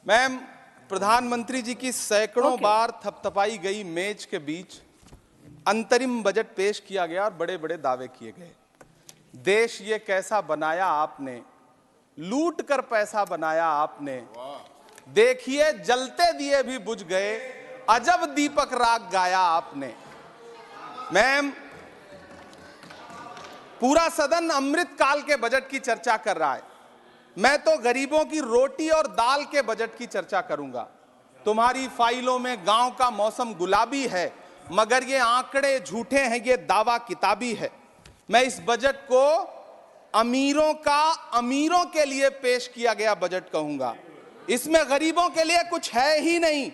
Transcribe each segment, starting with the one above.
Ma'am, प्रधानमंत्री जी की सैकड़ों बार थपथपाई गई मेज के बीच अंतरिम बजट पेश किया गया और बड़े बड़े दावे किए गए। देश ये कैसा बनाया आपने, लूट कर पैसा बनाया आपने, देखिए जलते दिए भी बुझ गए, अजब दीपक राग गाया आपने। मैम, पूरा सदन अमृत काल के बजट की चर्चा कर रहा है, मैं तो गरीबों की रोटी और दाल के बजट की चर्चा करूंगा। तुम्हारी फाइलों में गांव का मौसम गुलाबी है, मगर ये आंकड़े झूठे हैं, ये दावा किताबी है। मैं इस बजट को अमीरों का अमीरों के लिए पेश किया गया बजट कहूंगा। इसमें गरीबों के लिए कुछ है ही नहीं।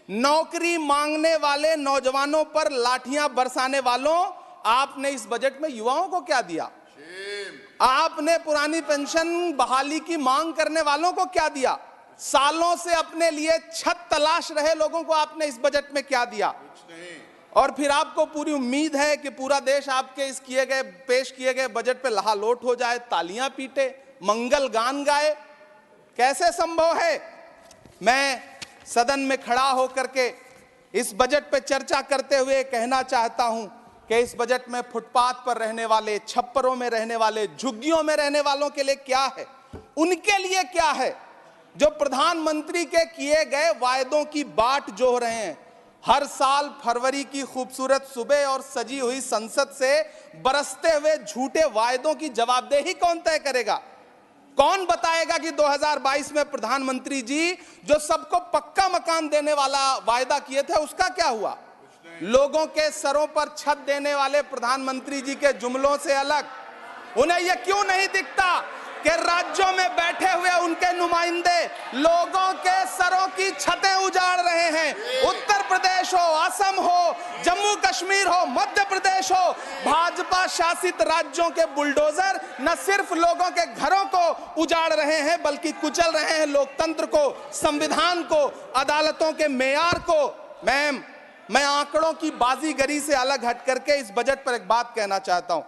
नौकरी मांगने वाले नौजवानों पर लाठियां बरसाने वालों, आपने इस बजट में युवाओं को क्या दिया? आपने पुरानी पेंशन बहाली की मांग करने वालों को क्या दिया? सालों से अपने लिए छत तलाश रहे लोगों को आपने इस बजट में क्या दिया? कुछ नहीं। और फिर आपको पूरी उम्मीद है कि पूरा देश आपके इस पेश किए गए बजट पे लहालोट हो जाए, तालियां पीटे, मंगल गान गाए। कैसे संभव है? मैं सदन में खड़ा होकर के इस बजट पे चर्चा करते हुए कहना चाहता हूं कि इस बजट में फुटपाथ पर रहने वाले, छप्परों में रहने वाले, झुग्गियों में रहने वालों के लिए क्या है, उनके लिए क्या है जो प्रधानमंत्री के किए गए वायदों की बाट जोह रहे हैं। हर साल फरवरी की खूबसूरत सुबह और सजी हुई संसद से बरसते हुए झूठे वायदों की जवाबदेही कौन तय करेगा? कौन बताएगा कि 2022 में प्रधानमंत्री जी जो सबको पक्का मकान देने वाला वायदा किए थे उसका क्या हुआ? लोगों के सरों पर छत देने वाले प्रधानमंत्री जी के जुमलों से अलग उन्हें यह क्यों नहीं दिखता कि राज्यों में बैठे हुए उनके नुमाइंदे लोगों के सरों की छतें उजाड़ रहे हैं? उत्तर प्रदेश हो, असम हो, जम्मू कश्मीर हो, मध्य प्रदेश हो, भाजपा शासित राज्यों के बुलडोजर न सिर्फ लोगों के घरों को उजाड़ रहे हैं बल्कि कुचल रहे हैं लोकतंत्र को, संविधान को, अदालतों के मेयार को। मैम, मैं आंकड़ों की बाजीगरी से अलग हट करके इस बजट पर एक बात कहना चाहता हूं।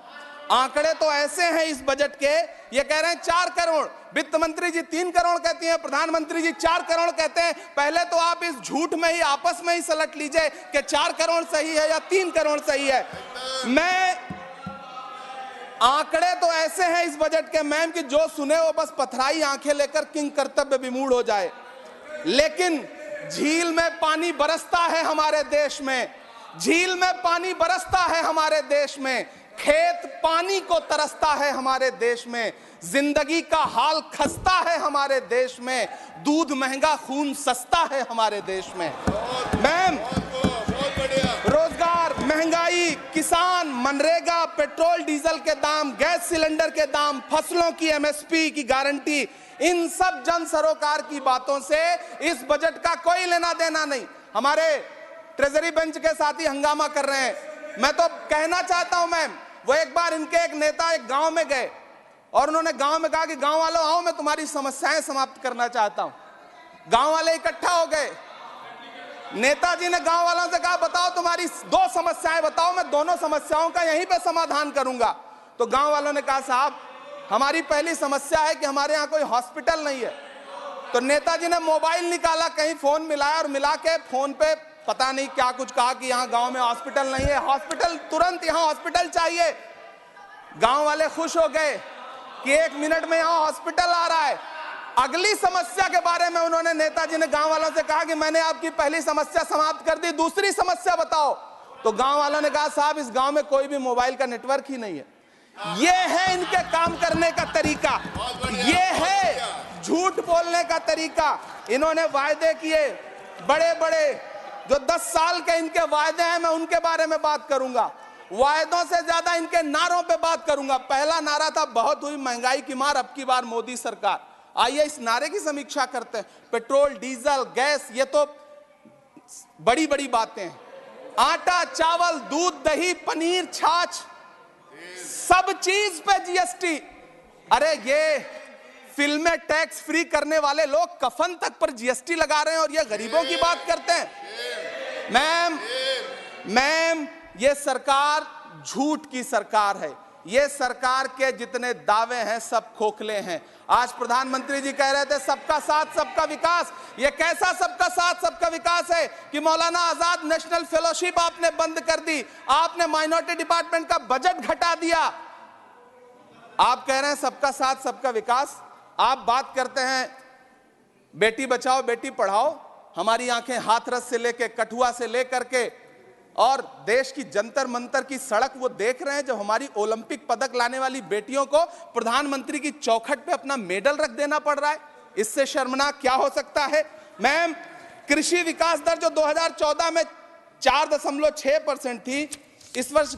आंकड़े तो ऐसे हैं इस बजट के, ये कह रहे हैं 4 करोड़, वित्त मंत्री जी 3 करोड़ कहती हैं, प्रधानमंत्री जी 4 करोड़ कहते हैं। पहले तो आप इस झूठ में ही आपस में ही सलट लीजिए कि 4 करोड़ सही है या 3 करोड़ सही है। मैं आंकड़े तो ऐसे हैं इस बजट के मैम कि जो सुने वो बस पथराई आंखें लेकर किंग कर्तव्य विमूढ़ हो जाए। लेकिन झील में पानी बरसता है हमारे देश में, झील में पानी बरसता है हमारे देश में, खेत पानी को तरसता है हमारे देश में, जिंदगी का हाल खस्ता है हमारे देश में, दूध महंगा खून सस्ता है हमारे देश में। मैम, रोजगार, महंगाई, किसान, मनरेगा, पेट्रोल डीजल के दाम, गैस सिलेंडर के दाम, फसलों की एमएसपी की गारंटी, इन सब जन सरोकार की बातों से इस बजट का कोई लेना देना नहीं। हमारे ट्रेजरी बेंच के साथी हंगामा कर रहे हैं। मैं तो कहना चाहता हूं मैम, वो एक बार इनके एक नेता एक गांव में गए और उन्होंने गांव में कहा कि गांव वालों आओ, मैं तुम्हारी समस्याएं समाप्त करना चाहता हूं। गांव वाले इकट्ठा हो गए। नेताजी ने गांव वालों से कहा बताओ तुम्हारी 2 समस्याएं बताओ, मैं दोनों समस्याओं का यहीं पे समाधान करूंगा। तो गांव वालों ने कहा साहब हमारी पहली समस्या है कि हमारे यहाँ कोई हॉस्पिटल नहीं है। तो नेताजी ने मोबाइल निकाला, कहीं फोन मिलाया और मिला के फोन पे पता नहीं क्या कुछ कहा कि यहाँ गांव में हॉस्पिटल नहीं है, हॉस्पिटल तुरंत, यहाँ हॉस्पिटल चाहिए। गांव वाले खुश हो गए कि 1 मिनट में यहाँ हॉस्पिटल आ रहा है। अगली समस्या के बारे में उन्होंने, नेताजी ने गांव वालों से कहा कि मैंने आपकी पहली समस्या समाप्त कर दी, दूसरी समस्या बताओ। तो गांव वालों ने कहा साहब इस गांव में कोई भी मोबाइल का नेटवर्क ही नहीं है। ये है इनके काम करने का तरीका, ये है झूठ बोलने का तरीका। इन्होंने वायदे किए बड़े बड़े, जो 10 साल के इनके वायदे हैं मैं उनके बारे में बात करूंगा। वायदों से ज्यादा इनके नारों पे बात करूंगा। पहला नारा था बहुत हुई महंगाई की मार, अब की बार मोदी सरकार। आइए इस नारे की समीक्षा करते हैं। पेट्रोल, डीजल, गैस, ये तो बड़ी बड़ी बातें हैं। आटा, चावल, दूध, दही, पनीर, छाछ, सब चीज पे जीएसटी। अरे ये फिल्में टैक्स फ्री करने वाले लोग कफन तक पर जीएसटी लगा रहे हैं और ये गरीबों की बात करते हैं। मैम, ये सरकार झूठ की सरकार है, ये सरकार के जितने दावे हैं सब खोखले हैं। आज प्रधानमंत्री जी कह रहे थे सबका साथ सबका विकास। ये कैसा सबका साथ सबका विकास है कि मौलाना आजाद नेशनल फेलोशिप आपने बंद कर दी, आपने माइनॉरिटी डिपार्टमेंट का बजट घटा दिया। आप कह रहे हैं सबका साथ सबका विकास। आप बात करते हैं बेटी बचाओ बेटी पढ़ाओ। हमारी आंखें हाथरस से लेके कठुआ से लेकर के और देश की जंतर मंतर की सड़क वो देख रहे हैं, जब हमारी ओलंपिक पदक लाने वाली बेटियों को प्रधानमंत्री की चौखट पे अपना मेडल रख देना पड़ रहा है। इससे शर्मनाक क्या हो सकता है। मैम, कृषि विकास दर जो 2014 में 4.6% थी, इस वर्ष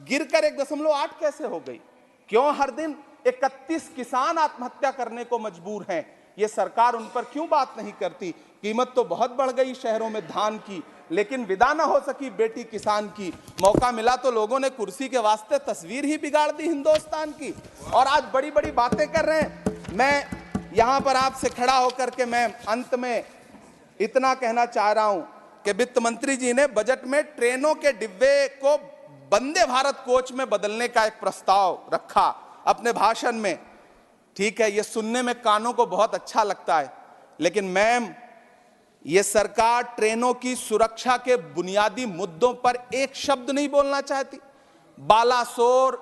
गिरकर 1.8 कैसे हो गई? क्यों हर दिन 31 किसान आत्महत्या करने को मजबूर हैं? ये सरकार उन पर क्यों बात नहीं करती? कीमत तो बहुत बढ़ गई शहरों में धान की, लेकिन विदा ना हो सकी बेटी किसान की। मौका मिला तो लोगों ने कुर्सी के वास्ते तस्वीर ही बिगाड़ दी हिंदुस्तान की, और आज बड़ी बड़ी बातें कर रहे हैं। मैं यहां पर आपसे खड़ा होकर के मैं अंत में इतना कहना चाह रहा हूं कि वित्त मंत्री जी ने बजट में ट्रेनों के डिब्बे को वंदे भारत कोच में बदलने का एक प्रस्ताव रखा अपने भाषण में। ठीक है, ये सुनने में कानों को बहुत अच्छा लगता है, लेकिन मैम, ये सरकार ट्रेनों की सुरक्षा के बुनियादी मुद्दों पर एक शब्द नहीं बोलना चाहती। बालासोर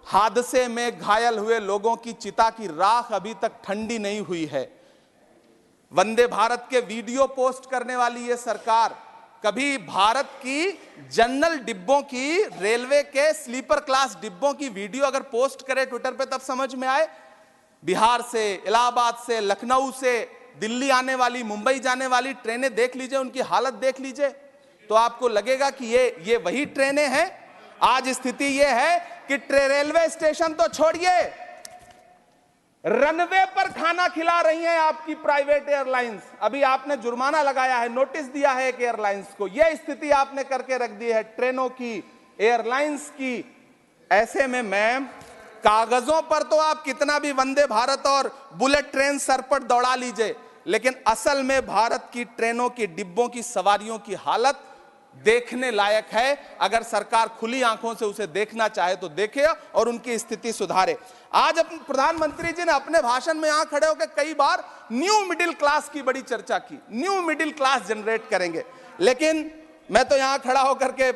हादसे में घायल हुए लोगों की चिता की राख अभी तक ठंडी नहीं हुई है। वंदे भारत के वीडियो पोस्ट करने वाली ये सरकार कभी भारत की जनरल डिब्बों की, रेलवे के स्लीपर क्लास डिब्बों की वीडियो अगर पोस्ट करे ट्विटर पे तब समझ में आए। बिहार से, इलाहाबाद से, लखनऊ से दिल्ली आने वाली, मुंबई जाने वाली ट्रेनें देख लीजिए, उनकी हालत देख लीजिए, तो आपको लगेगा कि ये वही ट्रेनें हैं। आज स्थिति ये है कि रेलवे स्टेशन तो छोड़िए, रनवे पर खाना खिला रही हैं आपकी प्राइवेट एयरलाइंस। अभी आपने जुर्माना लगाया है, नोटिस दिया है एक एयरलाइंस को। यह स्थिति आपने करके रख दी है ट्रेनों की, एयरलाइंस की। ऐसे में मैम, कागजों पर तो आप कितना भी वंदे भारत और बुलेट ट्रेन सर पर दौड़ा लीजिए, लेकिन असल में भारत की ट्रेनों की डिब्बों की सवारियों की हालत देखने लायक है। अगर सरकार खुली आंखों से उसे देखना चाहे तो देखे और उनकी स्थिति सुधारे। आज अपने प्रधानमंत्री जी ने अपने भाषण में यहां खड़े होकर कई बार न्यू मिडिल क्लास की बड़ी चर्चा की, न्यू मिडिल क्लास जनरेट करेंगे। लेकिन मैं तो यहां खड़ा होकर के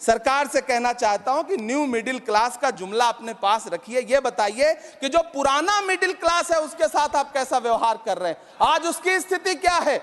सरकार से कहना चाहता हूं कि न्यू मिडिल क्लास का जुमला अपने पास रखिए। यह बताइए कि जो पुराना मिडिल क्लास है उसके साथ आप कैसा व्यवहार कर रहे हैं। आज उसकी स्थिति क्या है?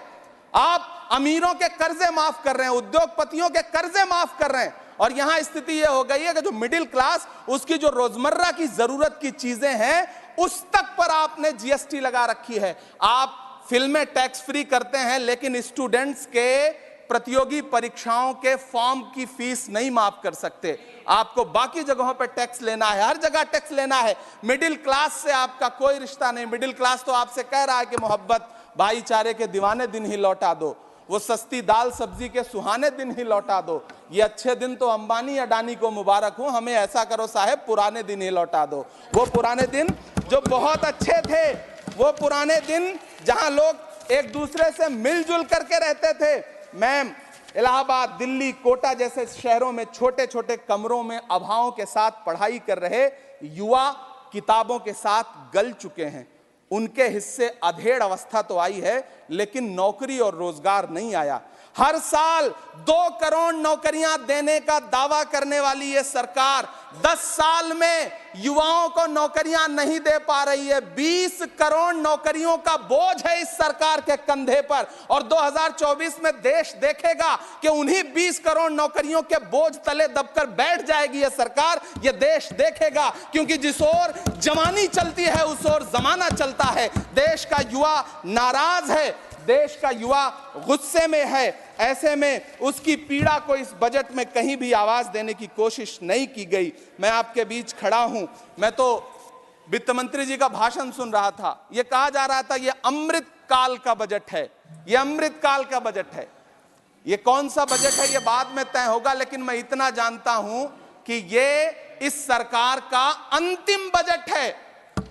आप अमीरों के कर्जे माफ कर रहे हैं, उद्योगपतियों के कर्जे माफ कर रहे हैं, और यहां स्थिति यह हो गई है कि जो मिडिल क्लास, उसकी जो रोजमर्रा की जरूरत की चीजें हैं उस तक पर आपने जीएसटी लगा रखी है। आप फिल्में टैक्स फ्री करते हैं, लेकिन स्टूडेंट्स के प्रतियोगी परीक्षाओं के फॉर्म की फीस नहीं माफ कर सकते। आपको बाकी जगहों पर टैक्स लेना है, हर जगह टैक्स लेना है। मिडिल क्लास से आपका कोई रिश्ता नहीं। मिडिल क्लास तो आपसे कह रहा है कि मोहब्बत, भाईचारे के दीवाने दिन ही लौटा दो, वो सस्ती दाल सब्जी के सुहाने दिन ही लौटा दो। ये अच्छे दिन तो अंबानी अडानी को मुबारक हो, हमें ऐसा करो साहब पुराने दिन ही लौटा दो। वो पुराने दिन जो बहुत अच्छे थे, वो पुराने दिन जहां लोग एक दूसरे से मिलजुल करके रहते थे। मैम, इलाहाबाद, दिल्ली, कोटा जैसे शहरों में छोटे छोटे कमरों में अभावों के साथ पढ़ाई कर रहे युवा किताबों के साथ गल चुके हैं। उनके हिस्से अधेड़ अवस्था तो आई है, लेकिन नौकरी और रोजगार नहीं आया। हर साल 2 करोड़ नौकरियां देने का दावा करने वाली ये सरकार 10 साल में युवाओं को नौकरियां नहीं दे पा रही है। 20 करोड़ नौकरियों का बोझ है इस सरकार के कंधे पर, और 2024 में देश देखेगा कि उन्हीं 20 करोड़ नौकरियों के बोझ तले दबकर बैठ जाएगी ये सरकार। ये देश देखेगा, क्योंकि जिस ओर जवानी चलती है उस ओर जमाना चलता है। देश का युवा नाराज है, देश का युवा गुस्से में है। ऐसे में उसकी पीड़ा को इस बजट में कहीं भी आवाज देने की कोशिश नहीं की गई। मैं आपके बीच खड़ा हूं, मैं तो वित्त मंत्री जी का भाषण सुन रहा था। यह कहा जा रहा था ये अमृत काल का बजट है, ये अमृत काल का बजट है। ये कौन सा बजट है ये बाद में तय होगा, लेकिन मैं इतना जानता हूं कि ये इस सरकार का अंतिम बजट है,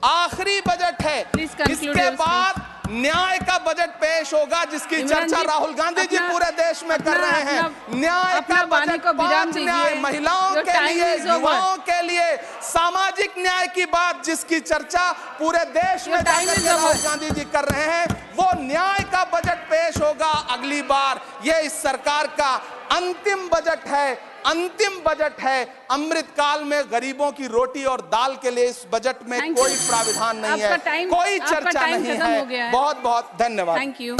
आखिरी बजट है। इसके बाद न्याय का बजट पेश होगा जिसकी चर्चा राहुल गांधी जी पूरे देश में कर रहे हैं। न्याय का बजट, 5 न्याय, महिलाओं के लिए, युवाओं के लिए, सामाजिक न्याय की बात जिसकी चर्चा पूरे देश में राहुल गांधी जी कर रहे हैं, वो न्याय का बजट पेश होगा अगली बार। ये इस सरकार का अंतिम बजट है, अंतिम बजट है। अमृतकाल में गरीबों की रोटी और दाल के लिए इस बजट में कोई प्राविधान नहीं है, कोई चर्चा नहीं है। बहुत बहुत धन्यवाद। Thank you.